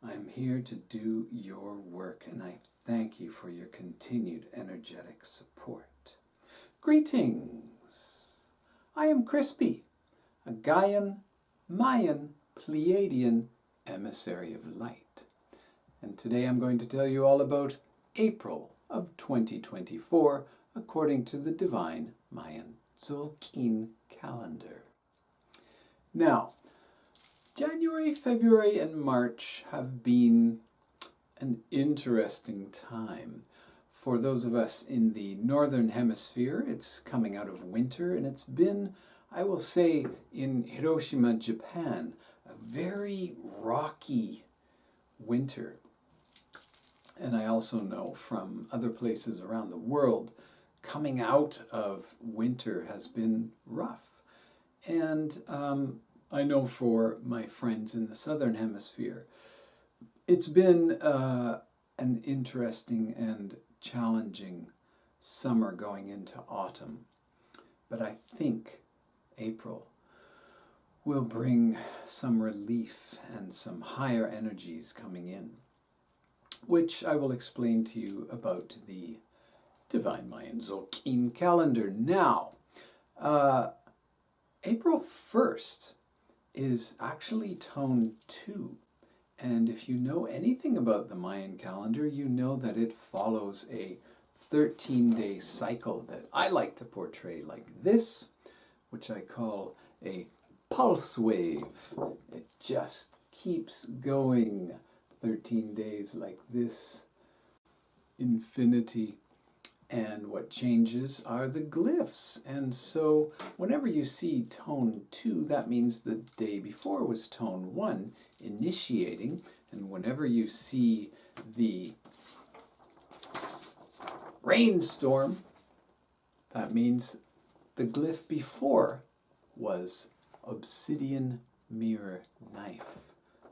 I'm here to do your work, and I thank you for your continued energetic support. Greetings! I am Crispy, a Gaian, Mayan, Pleiadian emissary of light. And today I'm going to tell you all about April of 2024 according to the Divine Mayan Tzolk'in calendar. Now, January, February, and March have been an interesting time. For those of us in the Northern Hemisphere, it's coming out of winter, and it's been, I will say, in Hiroshima, Japan, a very rocky winter. And I also know from other places around the world, coming out of winter has been rough. And I know for my friends in the Southern Hemisphere, it's been an interesting and challenging summer going into autumn. But I think April will bring some relief and some higher energies coming in, which I will explain to you about the Divine Mayan Tzolk'in calendar. Now, April 1st is actually tone 2. And if you know anything about the Mayan calendar, you know that it follows a 13-day cycle that I like to portray like this, which I call a pulse wave. It just keeps going 13 days like this, infinity. And what changes are the glyphs. And so whenever you see tone 2, that means the day before was tone 1, initiating. And whenever you see the rainstorm, that means the glyph before was obsidian mirror knife.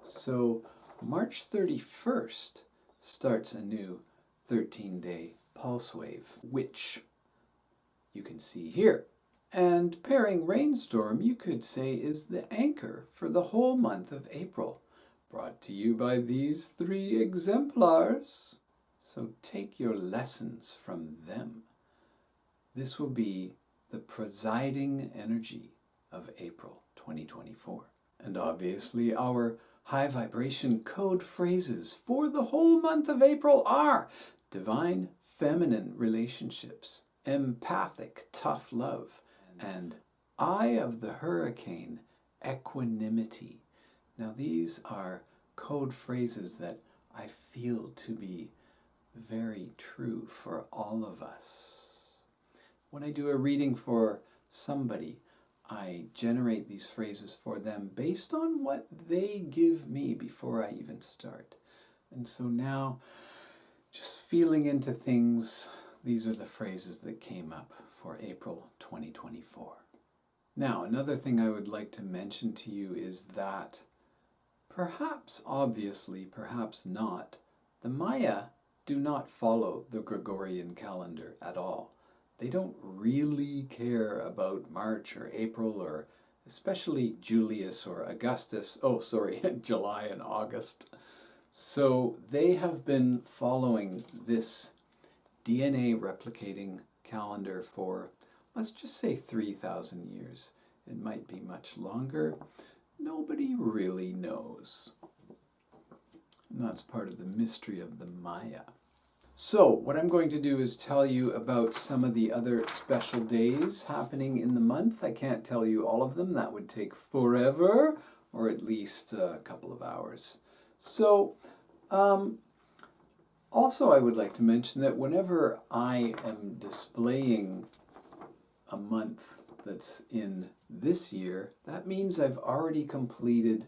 So March 31st starts a new 13-day pulse wave, which you can see here. And pairing rainstorm, you could say, is the anchor for the whole month of April, brought to you by these 3 exemplars. So take your lessons from them. This will be the presiding energy of April 2024. And obviously our high vibration code phrases for the whole month of April are divine feminine relationships, empathic tough love, and eye of the hurricane, equanimity. Now these are code phrases that I feel to be very true for all of us. When I do a reading for somebody, I generate these phrases for them based on what they give me before I even start. And so now, just feeling into things, these are the phrases that came up for April 2024. Now, another thing I would like to mention to you is that perhaps, obviously, perhaps not, the Maya do not follow the Gregorian calendar at all. They don't really care about March or April or especially Julius or Augustus. July and August. So they have been following this DNA replicating calendar for, let's just say 3,000 years. It might be much longer. Nobody really knows. And that's part of the mystery of the Maya. So what I'm going to do is tell you about some of the other special days happening in the month. I can't tell you all of them. That would take forever, or at least a couple of hours. So, also I would like to mention that whenever I am displaying a month that's in this year, that means I've already completed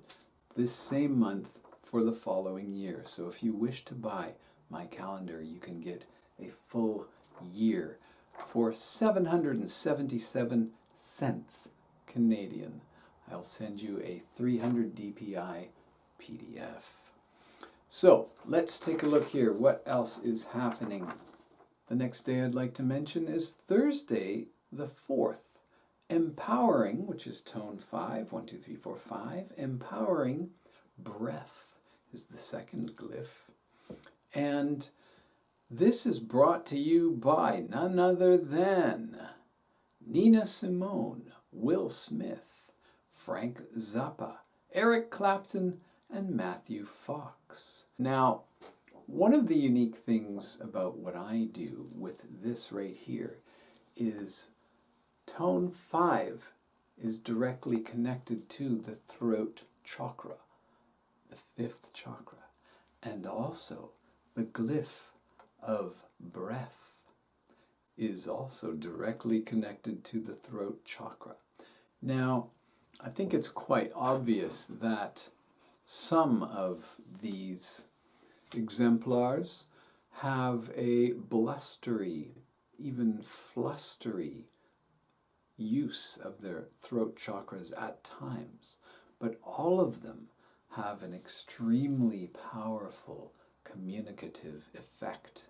this same month for the following year. So if you wish to buy my calendar, you can get a full year for 777 cents Canadian. I'll send you a 300 DPI PDF. So let's take a look here. What else is happening? The next day I'd like to mention is Thursday the 4th. Empowering, which is tone 5, 1, 2, 3, 4, 5. Empowering breath. is the second glyph. And this is brought to you by none other than Nina Simone, Will Smith, Frank Zappa, Eric Clapton, and Matthew Fox. Now, one of the unique things about what I do with this right here is tone 5 is directly connected to the throat chakra, the 5th chakra, and also the glyph of breath is also directly connected to the throat chakra. Now, I think it's quite obvious that some of these exemplars have a blustery, even flustery use of their throat chakras at times, but all of them have an extremely powerful communicative effect.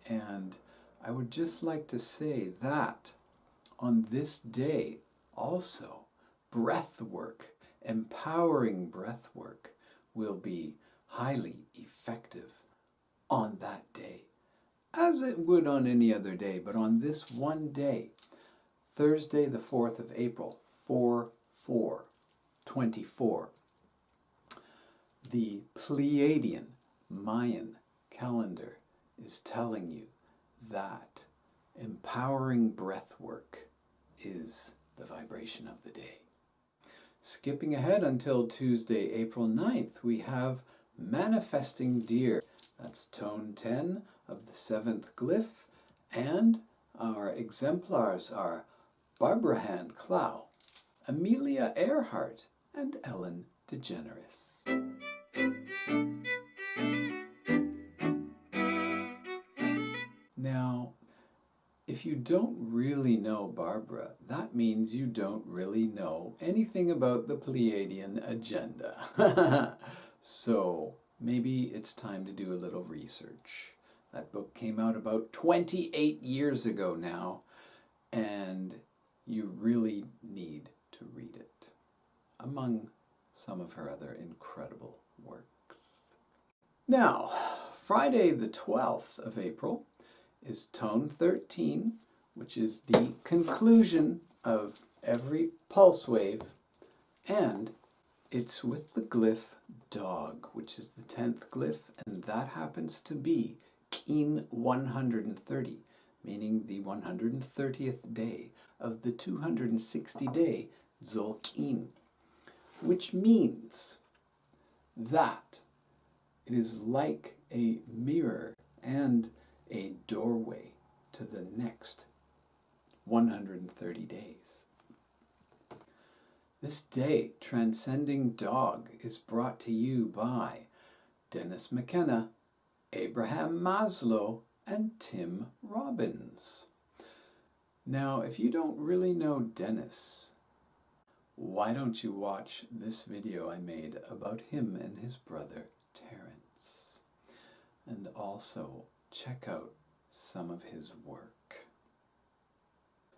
And I would just like to say that on this day also, breath work, empowering breath work, will be highly effective on that day, as it would on any other day, but on this one day, Thursday the 4th of April, 4/4/24, the Pleiadian Mayan calendar is telling you that empowering breath work is the vibration of the day. Skipping ahead until Tuesday, April 9th, we have Manifesting Deer. That's tone 10 of the 7th glyph, and our exemplars are Barbara Hand Clow, Amelia Earhart, and Ellen DeGeneres. Now, if you don't really know Barbara, that means you don't really know anything about the Pleiadian agenda. So maybe it's time to do a little research. That book came out about 28 years ago now, and you really need to read it, among some of her other incredible works. Now, Friday the 12th of April is tone 13, which is the conclusion of every pulse wave, and it's with the glyph dog, which is the 10th glyph, and that happens to be Een 130, meaning the 130th day of the 260-day Tzolk'in, which means that it is like a mirror and a doorway to the next 130 days. This day, Transcending Dog is brought to you by Dennis McKenna, Abraham Maslow, and Tim Robbins. Now, if you don't really know Dennis, why don't you watch this video I made about him and his brother Terence? And also check out some of his work.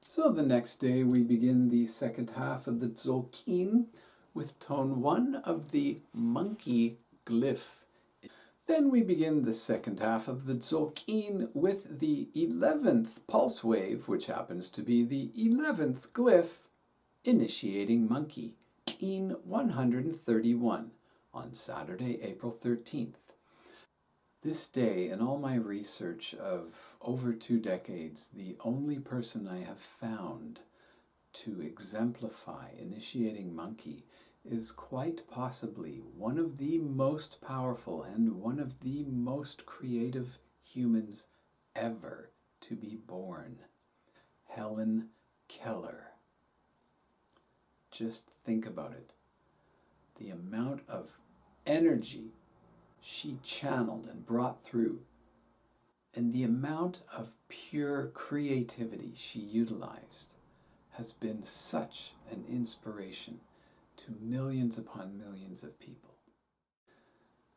So the next day we begin the second half of the Tzolk'in with tone 1 of the monkey glyph. Then we begin the second half of the Tzolk'in with the 11th pulse wave, which happens to be the 11th glyph, initiating monkey, Een 131, on Saturday, April 13th. This day, in all my research of over 2 decades, the only person I have found to exemplify initiating monkey is quite possibly one of the most powerful and one of the most creative humans ever to be born, Helen Keller. Just think about it. The amount of energy she channeled and brought through, and the amount of pure creativity she utilized has been such an inspiration to millions upon millions of people.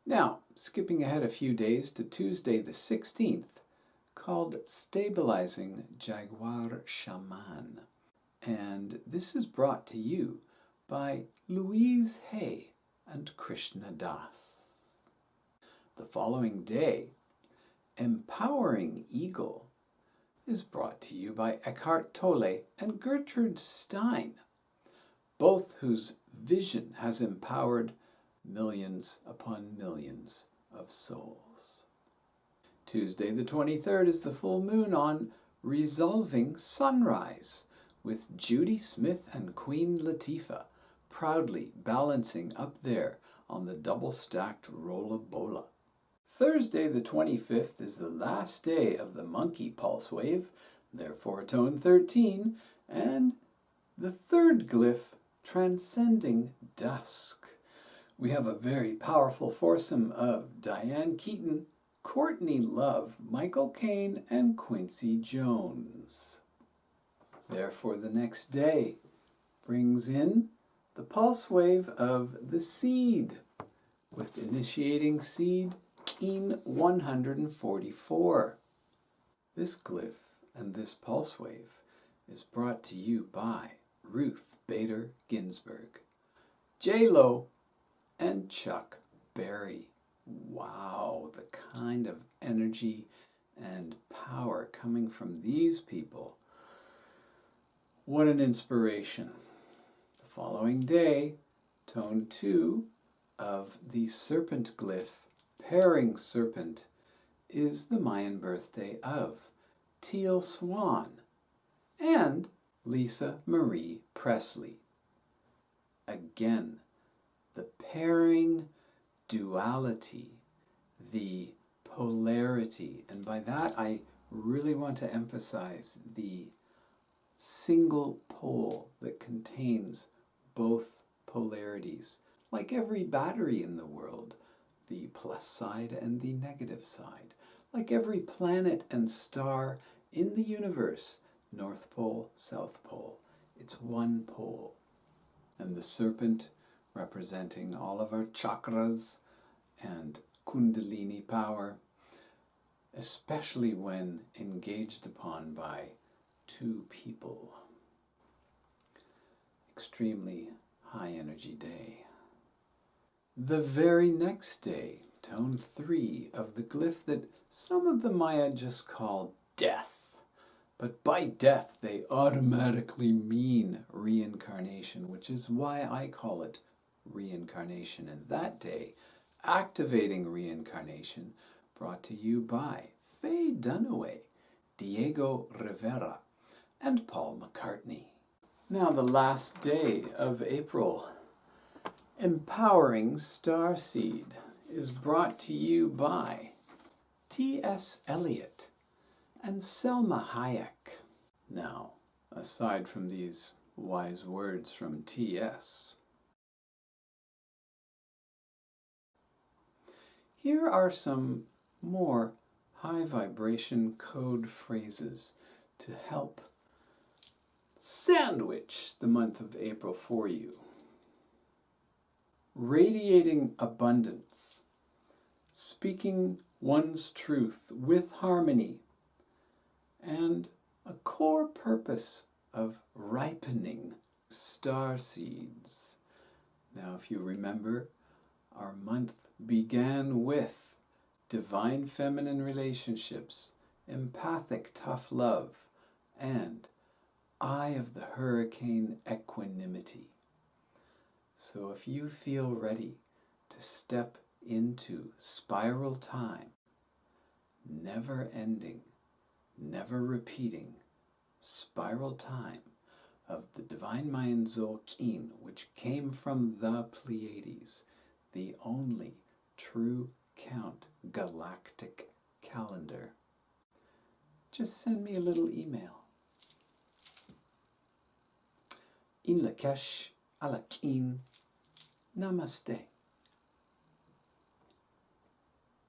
Now, skipping ahead a few days to Tuesday the 16th, called Stabilizing Jaguar Shaman. And this is brought to you by Louise Hay and Krishna Das. following day, Empowering Eagle, is brought to you by Eckhart Tolle and Gertrude Stein, both whose vision has empowered millions upon millions of souls. Tuesday the 23rd is the full moon on Resolving Sunrise, with Judy Smith and Queen Latifah proudly balancing up there on the double-stacked Rolla-Bola. Thursday the 25th is the last day of the Monkey Pulse Wave, therefore tone 13, and the third glyph, Transcending Dusk. We have a very powerful foursome of Diane Keaton, Courtney Love, Michael Caine, and Quincy Jones. Therefore, the next day brings in the pulse wave of the seed, with initiating seed Keen 144. This glyph and this pulse wave is brought to you by Ruth Bader Ginsburg, J-Lo, and Chuck Berry. Wow, the kind of energy and power coming from these people. What an inspiration. The following day, tone 2 of the serpent glyph, Pairing Serpent, is the Mayan birthday of Teal Swan and Lisa Marie Presley. Again, the pairing duality, the polarity, and by that I really want to emphasize the single pole that contains both polarities, like every battery in the world, the plus side and the negative side, like every planet and star in the universe, North Pole, South Pole. It's one pole. And the serpent representing all of our chakras and kundalini power, especially when engaged upon by two people. Extremely high energy day. The very next day, tone 3 of the glyph that some of the Maya just call death. But by death, they automatically mean reincarnation, which is why I call it reincarnation. And that day, activating reincarnation, brought to you by Faye Dunaway, Diego Rivera, and Paul McCartney. Now, the last day of April, Empowering Starseed, is brought to you by T.S. Eliot and Selma Hayek. Now, aside from these wise words from T.S., here are some more high vibration code phrases to help sandwich the month of April for you. Radiating abundance, speaking one's truth with harmony, and a core purpose of ripening star seeds. Now, if you remember, our month began with divine feminine relationships, empathic tough love, and eye of the hurricane equanimity. So if you feel ready to step into spiral time, never ending, never repeating spiral time of the divine Mayan Zolkin, which came from the Pleiades, the only true count galactic calendar, just send me a little email. Een Lak'esh, Alakin, Namaste.